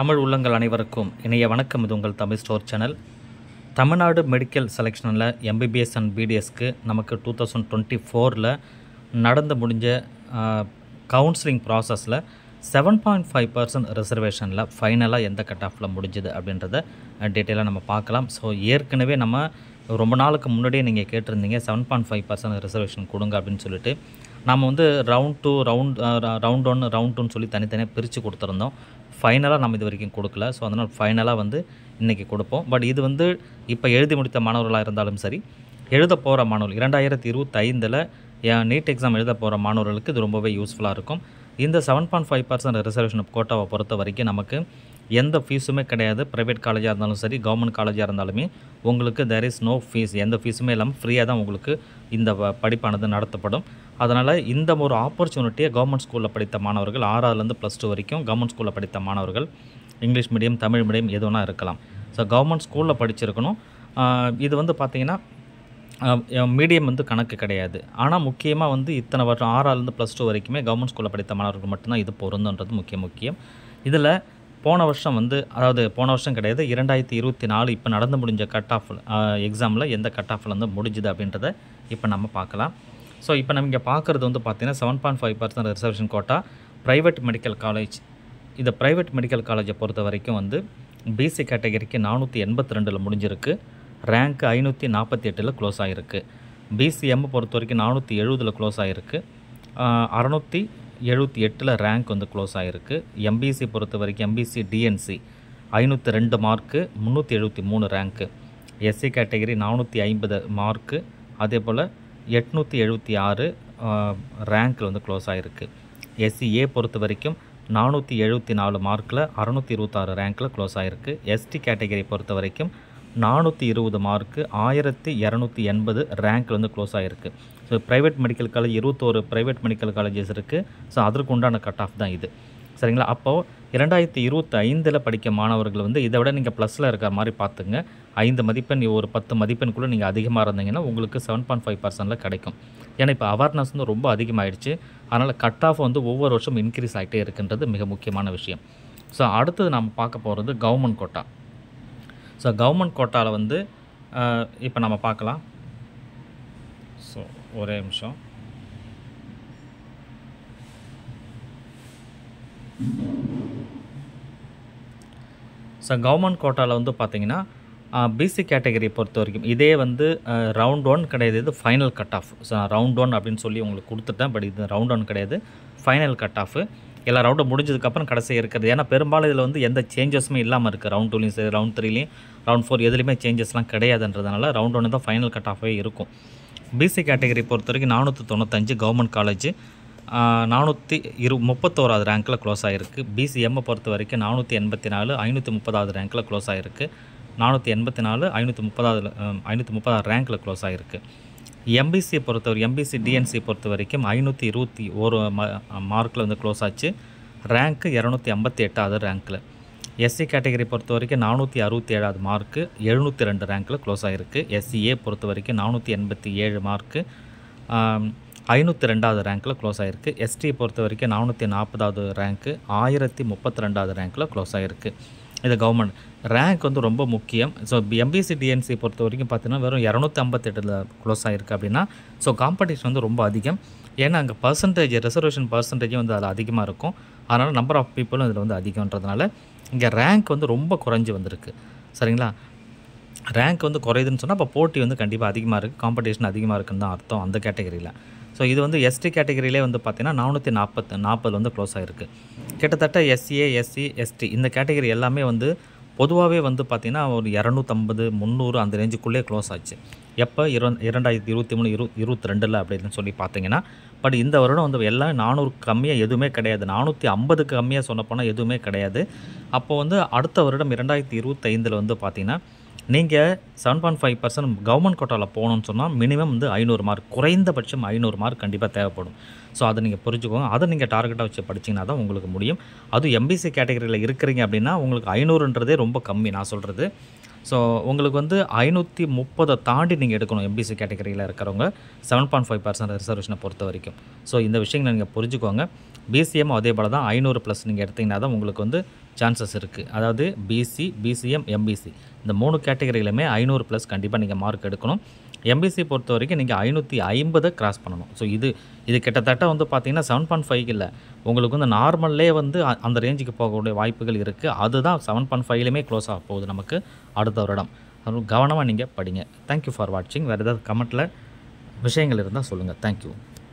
தமிழ் உள்ளங்கள் அனைவருக்கும் இணைய வணக்கம். இது உங்கள் Tamil store channel. Tamil Nadu medical செலெக்ஷனில் எம்பிபிஎஸ் அண்ட் பிடிஎஸ்க்கு நமக்கு 2024 நடந்து முடிஞ்ச கவுன்சிலிங் ப்ராசஸில் 7.5% ரிசர்வேஷனில் ஃபைனலாக எந்த கட் ஆஃபில் முடிஞ்சுது அப்படின்றத டீட்டெயிலாக நம்ம பார்க்கலாம். ஸோ ஏற்கனவே நம்ம ரொம்ப நாளுக்கு முன்னாடியே நீங்கள் கேட்டிருந்தீங்க 7.5% ரிசர்வேஷன் கொடுங்க அப்படின்னு சொல்லிட்டு. நம்ம வந்து ரவுண்ட் 1 ரவுண்ட் 2ன்னு சொல்லி தனித்தனியாக பிரித்து கொடுத்துருந்தோம். ஃபைனலாக நம்ம இது வரைக்கும் கொடுக்கல. ஸோ அதனால் ஃபைனலாக வந்து இன்றைக்கி கொடுப்போம். பட் இது வந்து இப்போ எழுதி முடித்த மாணவர்களாக இருந்தாலும் சரி, எழுத போகிற மாணவர்கள் 2025 நீட் எக்ஸாம் எழுத போகிற மாணவர்களுக்கு இது ரொம்பவே யூஸ்ஃபுல்லாக இருக்கும். இந்த 7.5% ரிசர்வேஷன் கோட்டாவை பொறுத்த வரைக்கும் நமக்கு எந்த ஃபீஸுமே கிடையாது. ப்ரைவேட் காலேஜாக இருந்தாலும் சரி, கவர்மெண்ட் காலேஜாக இருந்தாலுமே உங்களுக்கு தேர் இஸ் நோ ஃபீஸ். எந்த ஃபீஸுமே இல்லாமல் ஃப்ரீயாக தான் உங்களுக்கு இந்த படிப்பானது நடத்தப்படும். அதனால் இந்த ஒரு ஆப்பர்ச்சுனிட்டியை கவர்மெண்ட் ஸ்கூலில் படித்த மாணவர்கள் 6ஆவதுலேருந்து +2 வரைக்கும் கவர்மெண்ட் ஸ்கூலில் படித்த மாணவர்கள் இங்கிலீஷ் மீடியம், தமிழ் மீடியம் எது வேணால் இருக்கலாம். ஸோ கவர்மெண்ட் ஸ்கூலில் படிச்சிருக்கணும். இது வந்து பார்த்திங்கன்னா மீடியம் வந்து கணக்கு கிடையாது. ஆனால் முக்கியமாக வந்து இத்தனை வருஷம் 6ஆவதுலேருந்து +2 வரைக்குமே கவர்மெண்ட் ஸ்கூலில் படித்த மாணவர்கள் மட்டும்தான் இது பொருந்துன்றது முக்கியம். இதில் போன வருஷம் வந்து, அதாவது போன வருஷம் கிடையாது, 2024 இப்போ நடந்து முடிஞ்ச கட் ஆஃப் எக்ஸாமில் எந்த கட் ஆஃபில் வந்து முடிஞ்சுது அப்படின்றத இப்போ நம்ம பார்க்கலாம். ஸோ இப்போ நம்ம இங்கே பார்க்குறது வந்து பார்த்திங்கன்னா 7.5% reservation quota private medical college. இந்த ப்ரைவேட் மெடிக்கல் காலேஜை பொறுத்த வரைக்கும் வந்து பிசி கேட்டகரிக்கு 482 முடிஞ்சிருக்கு. ரேங்க் 548 க்ளோஸ் ஆகிருக்கு. பிசிஎம் பொறுத்த வரைக்கும் 470 க்ளோஸ் ஆகிருக்கு. 678 ரேங்க் வந்து க்ளோஸ் ஆகிருக்கு. எம்பிசி பொறுத்த வரைக்கும் MBC DNC 502 mark, 373 rank. SC category 450 mark, அதே போல் 876 ரேங்க்கில் வந்து க்ளோஸ் ஆகிருக்கு. எஸ்சிஏ பொறுத்த வரைக்கும் 474 மார்க்கில் 626 ரேங்க்கில் க்ளோஸ் ஆகிருக்கு. எஸ்டி கேட்டகரி பொறுத்த வரைக்கும் 420 மார்க்கு, 1280 ரேங்க்கில் வந்து க்ளோஸ் ஆகிருக்கு. So private medical college 21 private medical colleges இருக்குது. ஸோ அதற்கு உண்டான கட் ஆஃப் தான் இது. சரிங்களா? அப்போது 2025 படிக்க மாணவர்கள் வந்து இதை விட நீங்கள் ப்ளஸில் இருக்கிற மாதிரி பார்த்துங்க. 5 மதிப்பெண், ஒரு 10 மதிப்பெண்குள்ளே நீங்கள் அதிகமாக இருந்தீங்கன்னா உங்களுக்கு 7.5% கிடைக்கும். ஏன்னா இப்போ அவேர்னஸ் வந்து ரொம்ப அதிகமாகிடுச்சு. அதனால் கட் ஆஃப் வந்து ஒவ்வொரு வருஷம் இன்க்ரீஸ் ஆகிட்டே இருக்குன்றது மிக முக்கியமான விஷயம். ஸோ அடுத்தது நம்ம பார்க்க போகிறது கவர்மெண்ட் கோட்டா. ஸோ கவர்மெண்ட் கோட்டாவில் வந்து இப்போ நம்ம பார்க்கலாம். ஸோ ஒரே நிமிஷம். ஸோ கவர்மெண்ட் கோட்டாவில் வந்து பார்த்திங்கன்னா பிசி கேட்டகரி பொறுத்த வரைக்கும் இதே வந்து ரவுண்ட் 1 கிடையாது, இது final cut off. So round 1 அப்படின்னு சொல்லி உங்களுக்கு கொடுத்துட்டேன். பட் இது ரவுண்ட் 1 கிடையாது, ஃபைனல் கட் ஆஃப். எல்லா ரவுண்டும் முடிஞ்சதுக்கப்புறம் கடைசி இருக்கிறது. ஏன்னா பெரும்பாலும் இதில் வந்து எந்த சேஞ்சஸுமே இல்லாமல் இருக்குது. ரவுண்ட் 2லையும் சரி, ரவுண்ட் 3லையும், ரவுண்ட் 4 எதுலேயுமே சேஞ்சஸ்லாம் கிடையாதுன்றதுனால ரவுண்ட் 1 தான் ஃபைனல் கட் ஆஃபே இருக்கும். பிசி கேட்டகரி பொறுத்த வரைக்கும் 495 கவர்மெண்ட் காலேஜ் 431 ரேங்க்கில் க்ளோஸ் ஆகிருக்கு. பிசிஎம்மை பொறுத்த வரைக்கும் 484 530 ரேங்க்கில் க்ளோஸ் ஆகிருக்கு. 484 530 ரேங்க்கில் க்ளோஸ் ஆகிருக்கு. எம்பிசி பொறுத்தவரை எம்பிசி டிஎன்சி பொறுத்த வரைக்கும் 521 மார்க்கில் வந்து க்ளோஸ் ஆச்சு. ரேங்க்கு 258 ரேங்க்கில். எஸ்சி கேட்டகரி பொறுத்த வரைக்கும் 467 மார்க்கு, 702 ரேங்க்கில் க்ளோஸ் ஆகிருக்கு. எஸ்சிஏ பொறுத்த வரைக்கும் 487 மார்க்கு, 502 ரேங்க்கில் க்ளோஸ் ஆகிருக்கு. எஸ்டியை பொறுத்த வரைக்கும் 440 ரேங்க்கு, 1032 ரேங்க்கில் க்ளோஸ் ஆகிருக்கு. இது கவர்மெண்ட் ரேங்க் வந்து ரொம்ப முக்கியம். ஸோ எம்பிசி டிஎன்சி பொறுத்த வரைக்கும் பார்த்தீங்கன்னா வெறும் 258 க்ளோஸ் ஆகிருக்கு அப்படின்னா ஸோ காம்படிஷன் வந்து ரொம்ப அதிகம். ஏன்னா அங்கே ரிசர்வேஷன் பர்சன்டேஜும் வந்து அதில் அதிகமாக இருக்கும். அதனால் நம்பர் ஆஃப் பீப்புளும் இதில் வந்து அதிகன்றதுனால இங்கே ரேங்க் வந்து ரொம்ப குறைஞ்சி வந்திருக்கு. சரிங்களா? ரேங்க் வந்து குறையுதுன்னு சொன்னால் அப்போ போட்டி வந்து கண்டிப்பாக அதிகமாக இருக்குது, காம்படிஷன் அதிகமாக இருக்குன்னு தான் அர்த்தம் அந்த கேட்டகரியில். ஸோ இது வந்து எஸ்டி கேட்டகரியிலே வந்து பார்த்திங்கன்னா 440 வந்து க்ளோஸ் ஆகிருக்கு. கிட்டத்தட்ட எஸ்சிஏ, எஸ்சி, எஸ்டி இந்த கேட்டகரி எல்லாமே வந்து பொதுவாகவே வந்து பார்த்திங்கன்னா ஒரு 250 300 அந்த ரேஞ்சுக்குள்ளே க்ளோஸ் ஆச்சு. எப்போ 2023 22 அப்படின்னு சொல்லி பார்த்தீங்கன்னா. பட் இந்த வருடம் வந்து எல்லாம் 400 கம்மியாக எதுவுமே கிடையாது, 450க்கு கம்மியாக சொன்னப்போனால் எதுவுமே கிடையாது. அப்போ வந்து அடுத்த வருடம் 2025 வந்து பார்த்திங்கன்னா நீங்கள் 7.5% கவர்மெண்ட் கோட்டாவில் போகணுன்னு சொன்னால் மினிமம் வந்து 500 மார்க், குறைந்தபட்சம் 500 மார்க் கண்டிப்பாக தேவைப்படும். ஸோ அதை நீங்கள் புரிஞ்சுக்கோங்க. அதை நீங்கள் டார்கெட்டாக வச்சு படிச்சிங்கன்னா தான் உங்களுக்கு முடியும். அதுவும் எம்பிசி கேட்டகரியில் இருக்கிறீங்க அப்படின்னா உங்களுக்கு 500ன்றதே ரொம்ப கம்மி நான் சொல்கிறது. ஸோ உங்களுக்கு வந்து 530 தாண்டி நீங்கள் எடுக்கணும் எம்பிசி கேட்டகரியில் இருக்கிறவங்க 7.5% ரிசர்வேஷனை பொறுத்த வரைக்கும். ஸோ இந்த விஷயங்களை நீங்கள் புரிஞ்சுக்கோங்க. பிசிஎம் அதே போல் தான் 500+ நீங்கள் எடுத்திங்கன்னா தான் உங்களுக்கு வந்து சான்சஸ் இருக்குது. அதாவது பிசி, பிசிஎம், எம்பிசி இந்த 3 கேட்டகரியிலுமே 500+ கண்டிப்பாக நீங்கள் மார்க் எடுக்கணும். எம்பிசி பொறுத்த வரைக்கும் நீங்கள் 550 கிராஸ் பண்ணணும். ஸோ இது கிட்டத்தட்ட வந்து பார்த்தீங்கன்னா 7.5 இல்லை, உங்களுக்கு வந்து நார்மல்லே வந்து அந்த ரேஞ்சுக்கு போகக்கூடிய வாய்ப்புகள் இருக்குது. அதுதான் 7.5லுமே க்ளோஸ் ஆக போகுது நமக்கு அடுத்த வருடம். அதுவும் கவனமாக நீங்கள் படிங்க. தேங்க்யூ ஃபார் வாட்சிங். வேறு ஏதாவது கமெண்ட்டில் விஷயங்கள் இருந்தால் சொல்லுங்கள். தேங்க்யூ.